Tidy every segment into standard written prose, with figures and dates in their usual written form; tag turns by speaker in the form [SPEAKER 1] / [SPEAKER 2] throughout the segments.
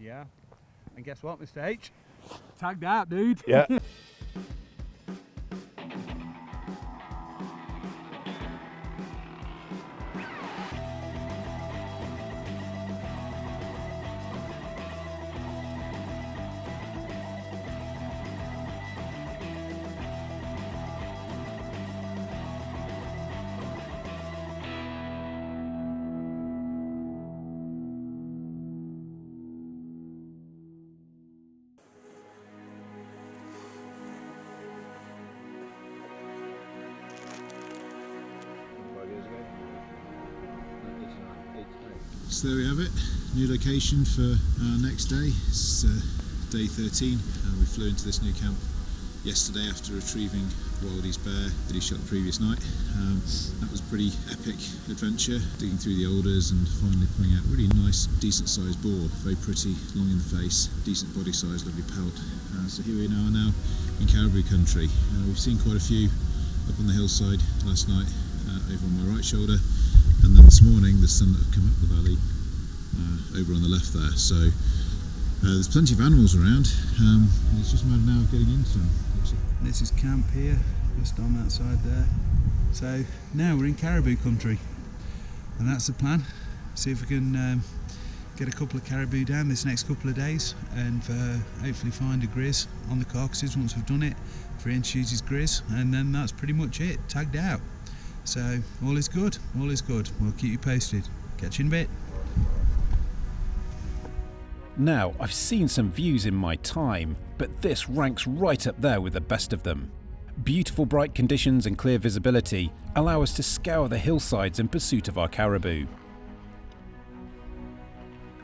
[SPEAKER 1] Yeah. And guess what, Mr. H? Tagged out, dude.
[SPEAKER 2] Yeah.
[SPEAKER 3] So there we have it, new location for our next day. It's day 13. We flew into this new camp yesterday after retrieving Wildy's bear that he shot the previous night. That was a pretty epic adventure, digging through the alders and finally pulling out a really nice, decent sized boar. Very pretty, long in the face, decent body size, lovely pelt. So here we are now in Caribou Country. We've seen quite a few up on the hillside last night, over on my right shoulder. And then this morning the sun that have come up the valley over on the left there. So there's plenty of animals around. It's just a matter now of getting into them. This is camp here, just on that side there. So now we're in Caribou Country, and that's the plan. See if we can get a couple of caribou down this next couple of days, and hopefully find a grizz on the carcasses once we've done it. For inches is grizz, and then that's pretty much it, tagged out. So all is good, all is good. We'll keep you posted. Catch you in a bit.
[SPEAKER 4] Now, I've seen some views in my time, but this ranks right up there with the best of them. Beautiful bright conditions and clear visibility allow us to scour the hillsides in pursuit of our caribou.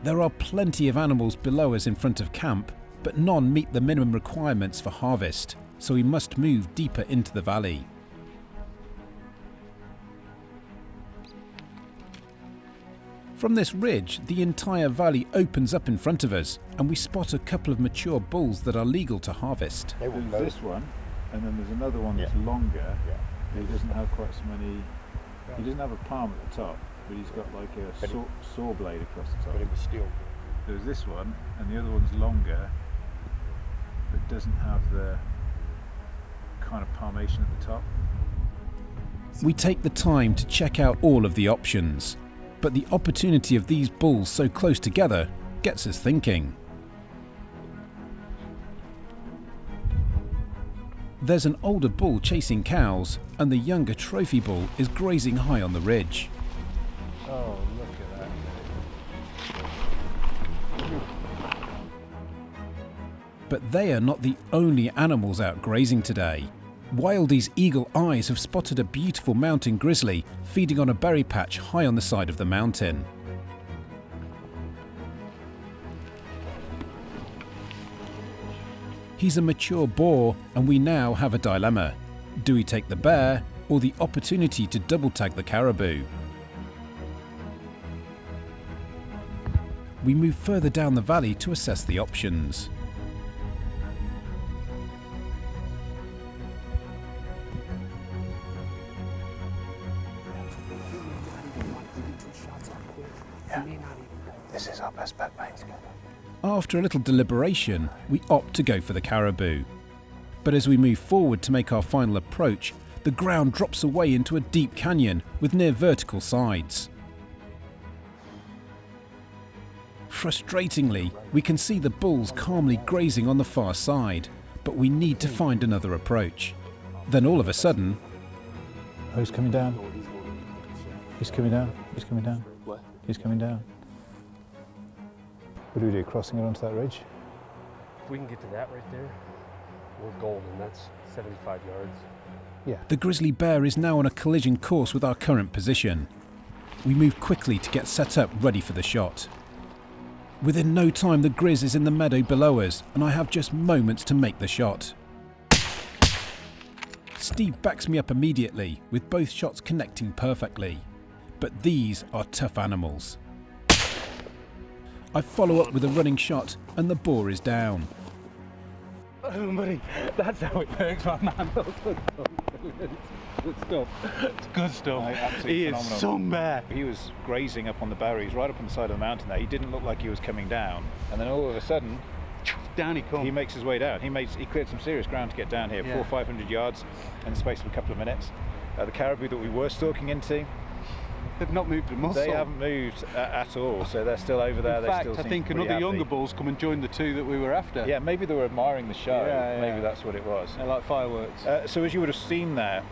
[SPEAKER 4] There are plenty of animals below us in front of camp, but none meet the minimum requirements for harvest, so we must move deeper into the valley. From this ridge, the entire valley opens up in front of us, and we spot a couple of mature bulls that are legal to harvest.
[SPEAKER 2] There's this one, and then there's another one that's longer. Yeah. He doesn't have quite so many. He doesn't have a palm at the top, but he's got like a saw blade across the top.
[SPEAKER 5] But it was steel.
[SPEAKER 2] There's this one, and the other one's longer, but doesn't have the kind of palmation at the top.
[SPEAKER 4] We take the time to check out all of the options. But the opportunity of these bulls so close together gets us thinking. There's an older bull chasing cows, and the younger trophy bull is grazing high on the ridge.
[SPEAKER 5] Oh, look at that.
[SPEAKER 4] But they are not the only animals out grazing today. Wildy's eagle eyes have spotted a beautiful mountain grizzly feeding on a berry patch high on the side of the mountain. He's a mature boar, and we now have a dilemma. Do we take the bear or the opportunity to double tag the caribou? We move further down the valley to assess the options.
[SPEAKER 5] This is our best bet, mate.
[SPEAKER 4] After a little deliberation, we opt to go for the caribou. But as we move forward to make our final approach, the ground drops away into a deep canyon with near vertical sides. Frustratingly, we can see the bulls calmly grazing on the far side, but we need to find another approach. Then all of a sudden...
[SPEAKER 2] Oh, he's coming down. He's coming down. He's coming down.
[SPEAKER 5] What?
[SPEAKER 2] He's coming down. What do we do, crossing it onto that ridge?
[SPEAKER 5] If we can get to that right there, we're golden. That's 75 yards.
[SPEAKER 2] Yeah.
[SPEAKER 4] The grizzly bear is now on a collision course with our current position. We move quickly to get set up ready for the shot. Within no time the grizz is in the meadow below us, and I have just moments to make the shot. Steve backs me up immediately, with both shots connecting perfectly. But these are tough animals. I follow up with a running shot, and the boar is down.
[SPEAKER 1] Oh, buddy, that's how it works, my man. Good stuff.
[SPEAKER 5] It's good stuff.
[SPEAKER 2] Absolutely
[SPEAKER 5] He
[SPEAKER 2] phenomenal.
[SPEAKER 5] is some bear.
[SPEAKER 2] He was grazing up on the barrow. He's right up on the side of the mountain there. He didn't look like he was coming down, and then all of a sudden,
[SPEAKER 5] Down he comes.
[SPEAKER 2] he makes his way down. He cleared some serious ground to get down here, 400 or 500 yards in the space of a couple of minutes. The caribou that we were stalking into,
[SPEAKER 5] They've not moved a muscle.
[SPEAKER 2] they haven't moved at all, so they're still over there.
[SPEAKER 5] In
[SPEAKER 2] They
[SPEAKER 5] fact,
[SPEAKER 2] still
[SPEAKER 5] I
[SPEAKER 2] seem
[SPEAKER 5] think
[SPEAKER 2] pretty
[SPEAKER 5] another
[SPEAKER 2] happy.
[SPEAKER 5] younger bull's come and joined the two that we were after.
[SPEAKER 2] Yeah, maybe they were admiring the show.
[SPEAKER 5] Yeah, yeah.
[SPEAKER 2] Maybe that's what it was.
[SPEAKER 5] They're like fireworks.
[SPEAKER 2] So as you would have seen there,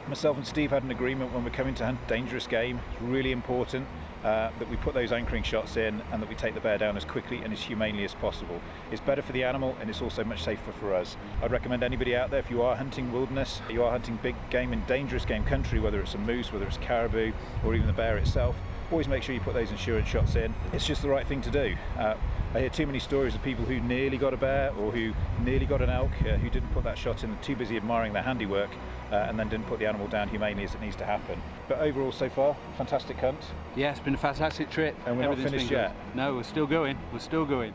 [SPEAKER 2] myself and Steve had an agreement when we're coming to hunt dangerous game. It's really important that we put those anchoring shots in and that we take the bear down as quickly and as humanely as possible. It's better for the animal and it's also much safer for us. I'd recommend anybody out there, if you are hunting wilderness, you are hunting big game in dangerous game country, whether it's a moose, whether it's caribou or even the bear itself, always make sure you put those insurance shots in. It's just the right thing to do. I hear too many stories of people who nearly got a bear or who nearly got an elk who didn't put that shot in and too busy admiring their handiwork and then didn't put the animal down humanely as it needs to happen. But overall so far, fantastic hunt.
[SPEAKER 5] Yeah, it's been a fantastic trip.
[SPEAKER 2] And we're not
[SPEAKER 5] Everything's
[SPEAKER 2] finished
[SPEAKER 5] been
[SPEAKER 2] yet.
[SPEAKER 5] good. No, we're still going. We're still going.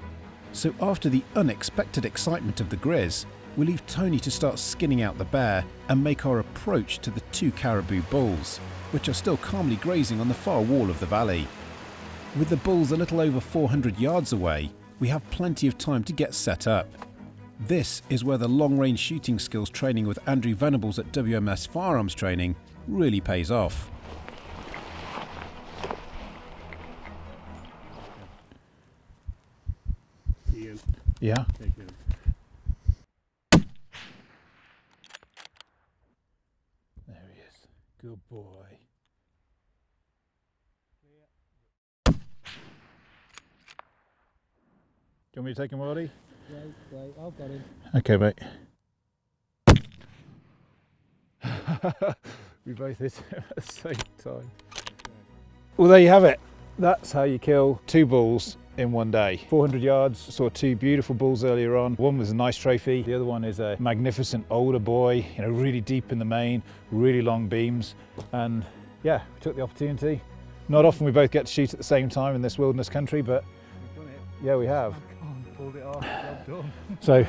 [SPEAKER 4] So after the unexpected excitement of the Grizz, we leave Tony to start skinning out the bear and make our approach to the two caribou bulls, which are still calmly grazing on the far wall of the valley. With the bulls a little over 400 yards away, we have plenty of time to get set up. This is where the long-range shooting skills training with Andrew Venables at WMS Firearms Training really pays off.
[SPEAKER 5] Ian,
[SPEAKER 2] Yeah.
[SPEAKER 5] take him.
[SPEAKER 2] There he is. Good boy. Do you want me to take him, Wildy?
[SPEAKER 1] Wait, I've got him.
[SPEAKER 2] Okay, mate. We both hit him at the same time. Well, there you have it. That's how you kill two bulls in one day. 400 yards, saw two beautiful bulls earlier on. One was a nice trophy. The other one is a magnificent older boy, you know, really deep in the mane, really long beams. And yeah, we took the opportunity. Not often we both get to shoot at the same time in this wilderness country, but
[SPEAKER 1] We've done it.
[SPEAKER 2] yeah, we have.
[SPEAKER 1] Pulled it off. Job done.
[SPEAKER 2] So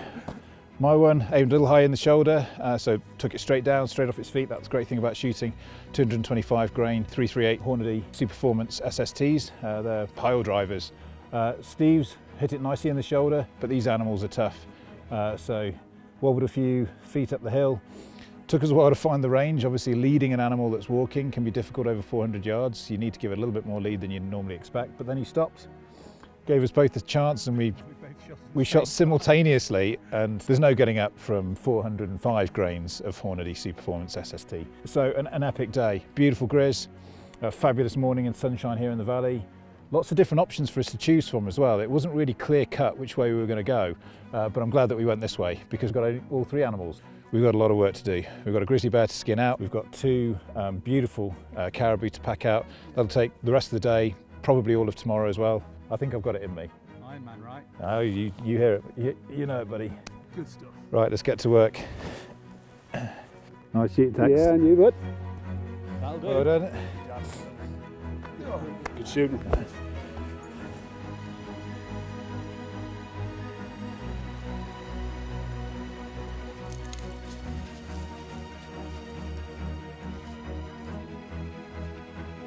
[SPEAKER 2] my one aimed a little high in the shoulder, so took it straight down, straight off its feet. That's the great thing about shooting 225 grain 338 Hornady Superformance SSTs. They're pile drivers. Steve's hit it nicely in the shoulder, but these animals are tough. So wobbled a few feet up the hill. Took us a while to find the range. Obviously leading an animal that's walking can be difficult over 400 yards. You need to give it a little bit more lead than you'd normally expect, but then he stopped. Gave us both a chance and we shot simultaneously, and there's no getting up from 405 grains of Hornady Superformance SST. So an epic day. Beautiful Grizz, a fabulous morning and sunshine here in the valley. Lots of different options for us to choose from as well. It wasn't really clear cut which way we were going to go, but I'm glad that we went this way because we've got all three animals. We've got a lot of work to do. We've got a grizzly bear to skin out. We've got two beautiful caribou to pack out. That'll take the rest of the day, probably all of tomorrow as well. I think I've got it in me.
[SPEAKER 1] Iron Man, right?
[SPEAKER 2] Oh, you hear it. You know it, buddy.
[SPEAKER 1] Good stuff.
[SPEAKER 2] Right, let's get to work. Nice shooting, Tex.
[SPEAKER 5] Yeah, and you, bud.
[SPEAKER 1] That'll do.
[SPEAKER 2] Well done.
[SPEAKER 5] Good shooting.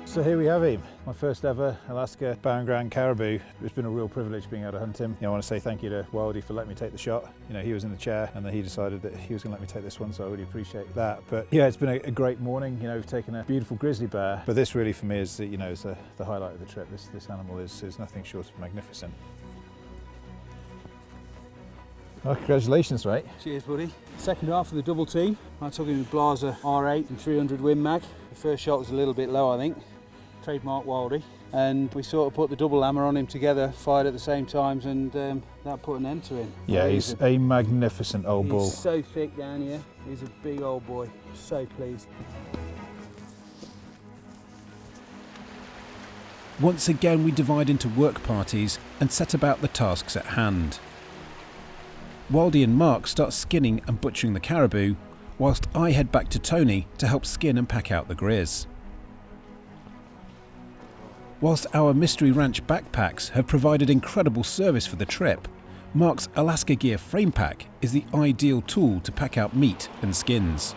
[SPEAKER 2] So here we have him, my first ever Alaska Barren Ground caribou. It's been a real privilege being able to hunt him. I want to say thank you to Wildy for letting me take the shot. He was in the chair and then he decided that he was going to let me take this one, so I really appreciate that. But yeah, it's been a great morning. We've taken a beautiful grizzly bear, but this really for me is is the highlight of the trip. This animal is nothing short of magnificent. Well, congratulations, mate.
[SPEAKER 1] Cheers, buddy. Second half of the double team. I took him with Blaser R8 and 300 Win Mag. The first shot was a little bit low, I think. Trademark Wildy, and we sort of put the double hammer on him together, fired at the same times, and that put an end to him.
[SPEAKER 2] Yeah, he's a magnificent old bull.
[SPEAKER 1] He's so thick down here. He's a big old boy. So pleased.
[SPEAKER 4] Once again we divide into work parties and set about the tasks at hand. Wildy and Mark start skinning and butchering the caribou, whilst I head back to Tony to help skin and pack out the Grizz. Whilst our Mystery Ranch backpacks have provided incredible service for the trip, Mark's Alaska Gear frame pack is the ideal tool to pack out meat and skins.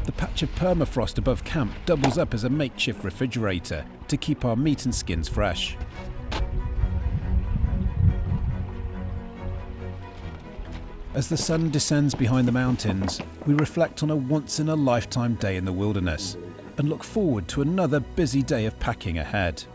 [SPEAKER 4] The patch of permafrost above camp doubles up as a makeshift refrigerator to keep our meat and skins fresh. As the sun descends behind the mountains, we reflect on a once-in-a-lifetime day in the wilderness and look forward to another busy day of packing ahead.